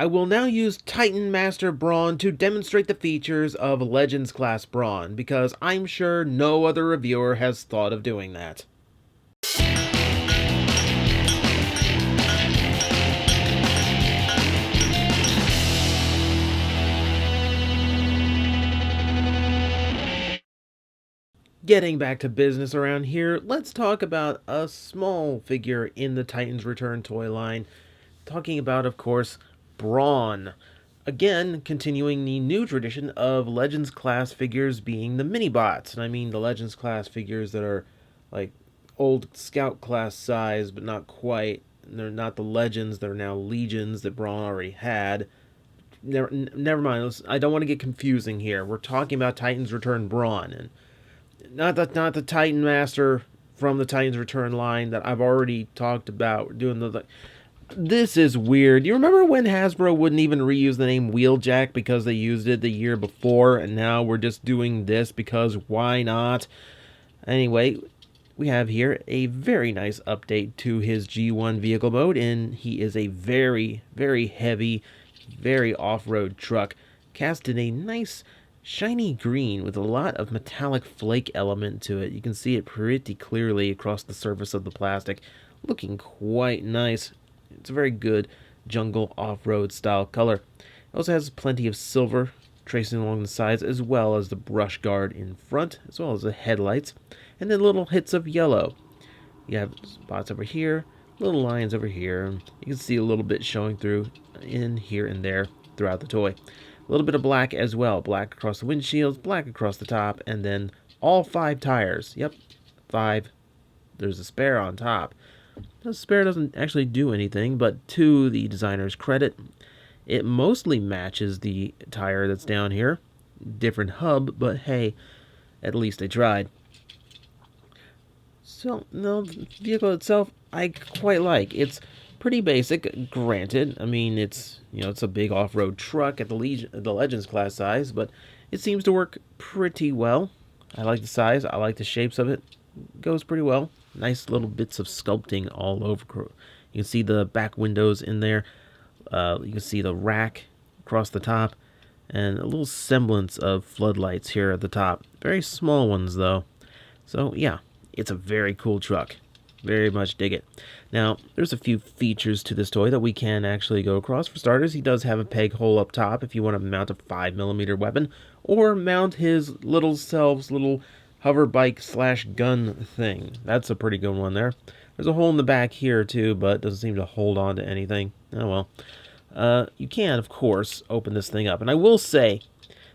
I will now use Titan Master Brawn to demonstrate the features of Legends Class Brawn, because I'm sure no other reviewer has thought of doing that. Getting back to business around here, let's talk about a small figure in the Titans Return toy line. Talking about, of course, Brawn. Again, continuing the new tradition of Legends class figures being the mini-bots. And I mean the Legends class figures that are like old Scout class size, but not quite. They're not the Legends, they're now Legions that Brawn already had. Never mind, I don't want to get confusing here. We're talking about Titans Return Brawn, and not the Titan Master from the Titans Return line that I've already talked about. This is weird. You remember when Hasbro wouldn't even reuse the name Wheeljack because they used it the year before, and now we're just doing this because why not? Anyway, we have here a very nice update to his G1 vehicle mode, and he is a very, very heavy, very off-road truck, cast in a nice shiny green with a lot of metallic flake element to it. You can see it pretty clearly across the surface of the plastic, looking quite nice. It's a very good jungle off-road style color. It also has plenty of silver tracing along the sides, as well as the brush guard in front, as well as the headlights, and then little hits of yellow. You have spots over here, little lines over here, and you can see a little bit showing through in here and there throughout the toy. A little bit of black as well. Black across the windshields, black across the top, and then all 5 tires. Yep, 5. There's a spare on top. The spare doesn't actually do anything, but to the designer's credit, it mostly matches the tire that's down here. Different hub, but hey, at least they tried. So, no, the vehicle itself, I quite like. It's pretty basic, granted. I mean, it's a big off-road truck at the Legends class size, but it seems to work pretty well. I like the size. I like the shapes of it. It goes pretty well. Nice little bits of sculpting all over. You can see the back windows in there. You can see the rack across the top, and a little semblance of floodlights here at the top. Very small ones, though. So, yeah, it's a very cool truck. Very much dig it. Now, there's a few features to this toy that we can actually go across. For starters, he does have a peg hole up top if you want to mount a 5mm weapon, or mount his little hover bike / gun thing. That's a pretty good one there. There's a hole in the back here too, but it doesn't seem to hold on to anything. Oh well. You can, of course, open this thing up. And I will say,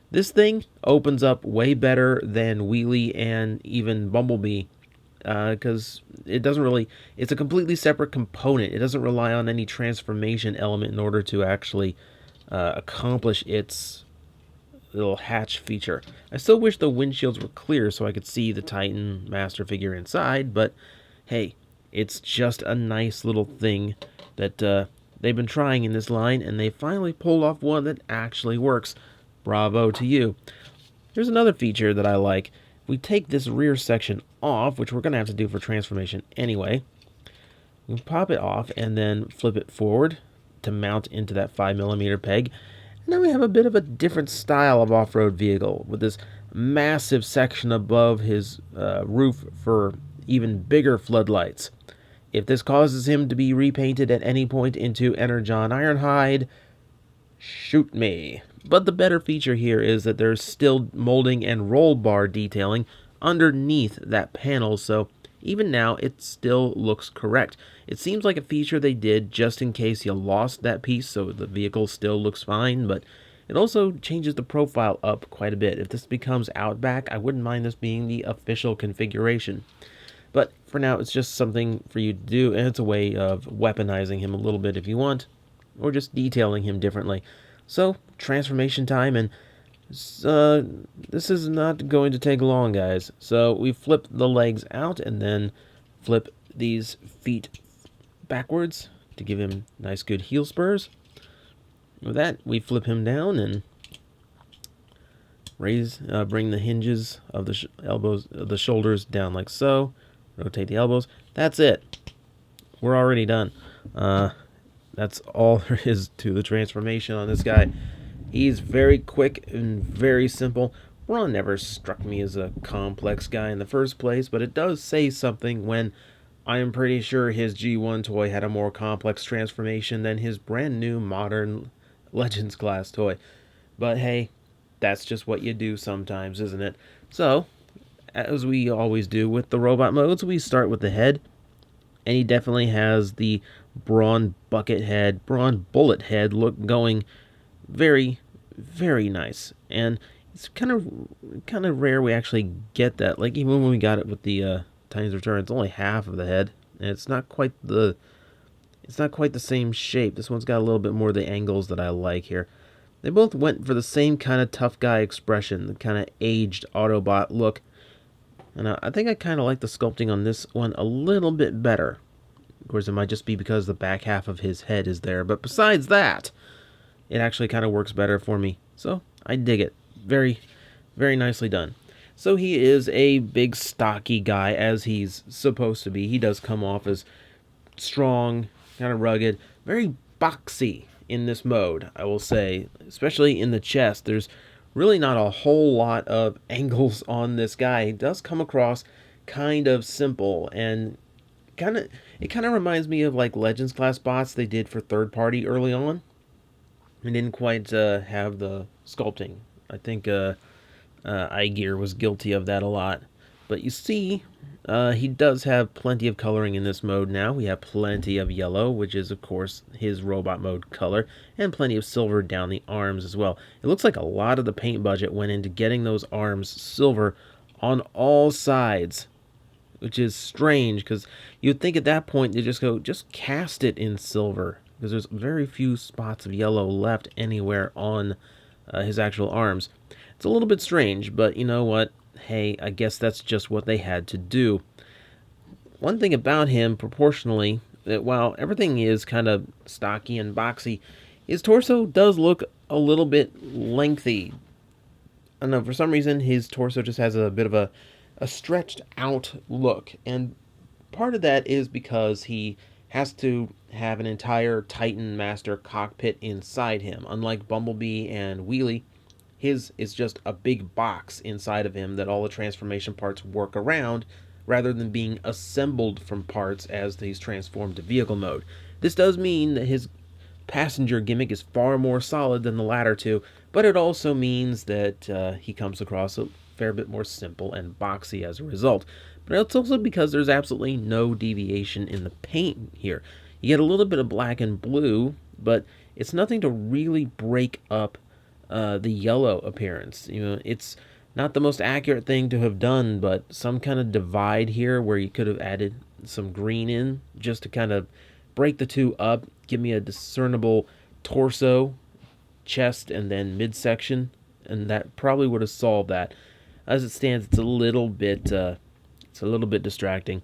this thing opens up way better than Wheelie and even Bumblebee, because it doesn't really, it's a completely separate component. It doesn't rely on any transformation element in order to actually accomplish its little hatch feature. I still wish the windshields were clear so I could see the Titan Master figure inside, but hey, it's just a nice little thing that they've been trying in this line, and they finally pulled off one that actually works. Bravo to you. There's another feature that I like. If we take this rear section off, which we're going to have to do for transformation anyway, we can pop it off and then flip it forward to mount into that 5mm peg. And then we have a bit of a different style of off-road vehicle with this massive section above his roof for even bigger floodlights. If this causes him to be repainted at any point into Energon Ironhide, shoot me. But the better feature here is that there's still molding and roll bar detailing underneath that panel, so even now it still looks correct. It seems like a feature they did just in case you lost that piece, so the vehicle still looks fine, but it also changes the profile up quite a bit. If this becomes Outback, I wouldn't mind this being the official configuration. But for now, it's just something for you to do, and it's a way of weaponizing him a little bit if you want, or just detailing him differently. So, transformation time, and this is not going to take long, guys. So, we flip the legs out, and then flip these feet backwards to give him nice good heel spurs. With that, we flip him down and bring the hinges of the elbows, the shoulders down like so. Rotate the elbows. That's it. We're already done. That's all there is to the transformation on this guy. He's very quick and very simple. Brawn never struck me as a complex guy in the first place, but it does say something when I am pretty sure his G1 toy had a more complex transformation than his brand new modern Legends class toy. But hey, that's just what you do sometimes, isn't it? So, as we always do with the robot modes, we start with the head, and he definitely has the Brawn bucket head, Brawn bullet head look going very, very nice. And it's kind of rare we actually get that. Like even when we got it with the Titan's Return, it's only half of the head, and it's not quite the same shape. This one's got a little bit more of the angles that I like here. They both went for the same kind of tough guy expression, the kind of aged Autobot look. And I think I kind of like the sculpting on this one a little bit better. Of course, it might just be because the back half of his head is there. But besides that, it actually kind of works better for me. So, I dig it. Very, very nicely done. So he is a big, stocky guy, as he's supposed to be. He does come off as strong, kind of rugged, very boxy in this mode, I will say. Especially in the chest. There's really not a whole lot of angles on this guy. He does come across kind of simple, and it kind of reminds me of like Legends class bots they did for third party early on. It didn't quite have the sculpting. I think iGear was guilty of that a lot. But you see, he does have plenty of coloring in this mode now. We have plenty of yellow, which is, of course, his robot mode color, and plenty of silver down the arms as well. It looks like a lot of the paint budget went into getting those arms silver on all sides, which is strange, because you'd think at that point they just cast it in silver, because there's very few spots of yellow left anywhere on his actual arms. It's a little bit strange, but you know what? Hey, I guess that's just what they had to do. One thing about him, proportionally, that while everything is kind of stocky and boxy, his torso does look a little bit lengthy. I don't know, for some reason, his torso just has a bit of a stretched out look, and part of that is because he has to have an entire Titan Master cockpit inside him. Unlike Bumblebee and Wheelie, his is just a big box inside of him that all the transformation parts work around, rather than being assembled from parts as he's transformed to vehicle mode. This does mean that his passenger gimmick is far more solid than the latter two, but it also means that he comes across a fair bit more simple and boxy as a result. But it's also because there's absolutely no deviation in the paint here. You get a little bit of black and blue, but it's nothing to really break up the yellow appearance. You know, it's not the most accurate thing to have done, but some kind of divide here where you could have added some green in just to kind of break the two up, give me a discernible torso, chest, and then midsection, and that probably would have solved that. As it stands, it's a little bit distracting.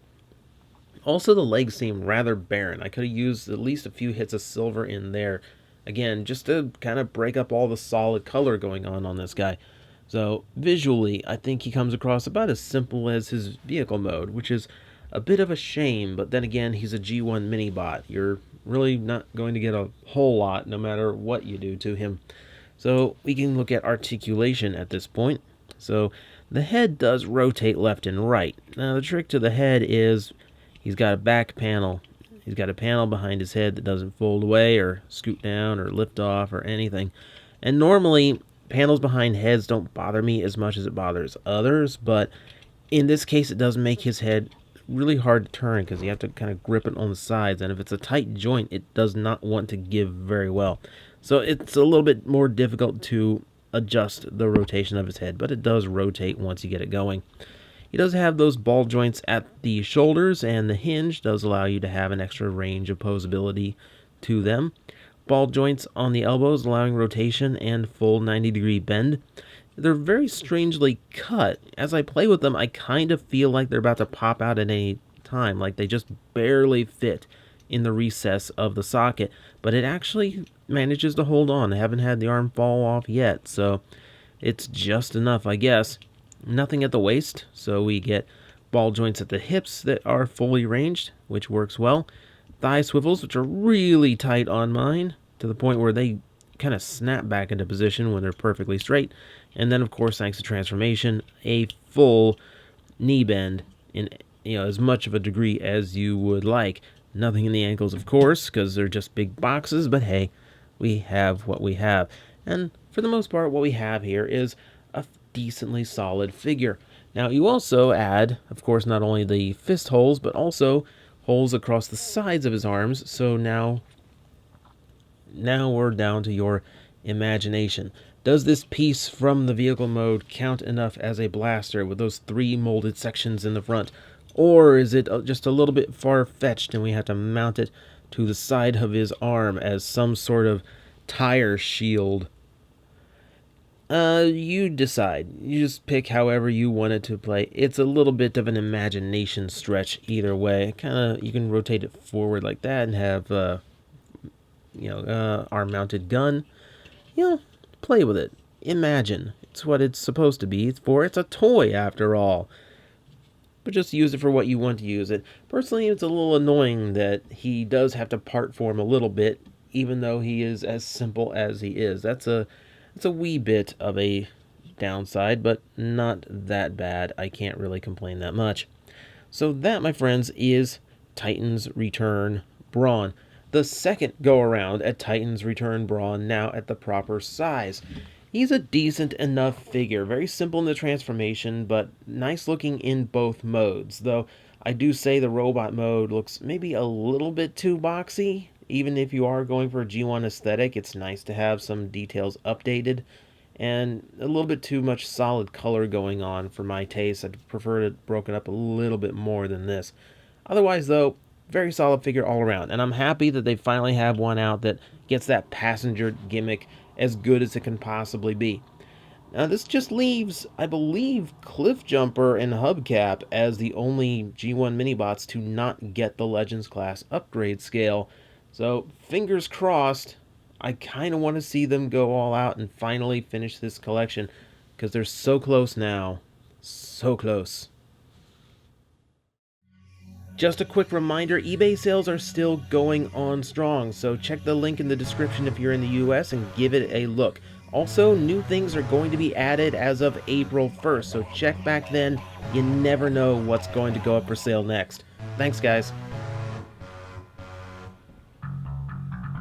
Also, the legs seem rather barren. I could have used at least a few hits of silver in there, again, just to kind of break up all the solid color going on this guy. So, visually, I think he comes across about as simple as his vehicle mode, which is a bit of a shame, but then again, he's a G1 mini-bot. You're really not going to get a whole lot no matter what you do to him. So, we can look at articulation at this point. So, the head does rotate left and right. Now, the trick to the head is he's got a back panel. He's got a panel behind his head that doesn't fold away or scoot down or lift off or anything. And normally, panels behind heads don't bother me as much as it bothers others, but in this case, it does make his head really hard to turn because you have to kind of grip it on the sides, and if it's a tight joint, it does not want to give very well. So it's a little bit more difficult to adjust the rotation of his head, but it does rotate once you get it going. He does have those ball joints at the shoulders, and the hinge does allow you to have an extra range of posability to them. Ball joints on the elbows, allowing rotation and full 90-degree bend. They're very strangely cut. As I play with them, I kind of feel like they're about to pop out at any time, like they just barely fit in the recess of the socket, but it actually manages to hold on. I haven't had the arm fall off yet, so it's just enough, I guess. Nothing at the waist, so we get ball joints at the hips that are fully ranged, which works well. thigh swivels, which are really tight on mine, to the point where they kind of snap back into position when they're perfectly straight. And then, of course, thanks to transformation, a full knee bend in as much of a degree as you would like. Nothing in the ankles, of course, because they're just big boxes, but hey, we have what we have. And for the most part, what we have here is a decently solid figure. Now, you also add, of course, not only the fist holes, but also holes across the sides of his arms, so now we're down to your imagination. Does this piece from the vehicle mode count enough as a blaster with those 3 molded sections in the front? Or is it just a little bit far-fetched and we have to mount it to the side of his arm as some sort of tire shield? You decide. You just pick however you want it to play. It's a little bit of an imagination stretch either way. You can rotate it forward like that and have, arm-mounted gun. Play with it. Imagine. It's what it's supposed to be. It's a toy after all. But just use it for what you want to use it. Personally, it's a little annoying that he does have to part form a little bit, even though he is as simple as he is. It's a wee bit of a downside, but not that bad. I can't really complain that much. So that, my friends, is Titans Return Brawn. The second go-around at Titans Return Brawn, now at the proper size. He's a decent enough figure. Very simple in the transformation, but nice looking in both modes. Though, I do say the robot mode looks maybe a little bit too boxy. Even if you are going for a G1 aesthetic, it's nice to have some details updated. And a little bit too much solid color going on for my taste. I'd prefer it broken up a little bit more than this. Otherwise, though, very solid figure all around. And I'm happy that they finally have one out that gets that passenger gimmick as good as it can possibly be. Now, this just leaves, I believe, Cliffjumper and Hubcap as the only G1 minibots to not get the Legends class upgrade scale. So, fingers crossed. I kind of want to see them go all out and finally finish this collection, because they're so close now. So close. Just a quick reminder, eBay sales are still going on strong, so check the link in the description if you're in the US and give it a look. Also, new things are going to be added as of April 1st, so check back then. You never know what's going to go up for sale next. Thanks, guys.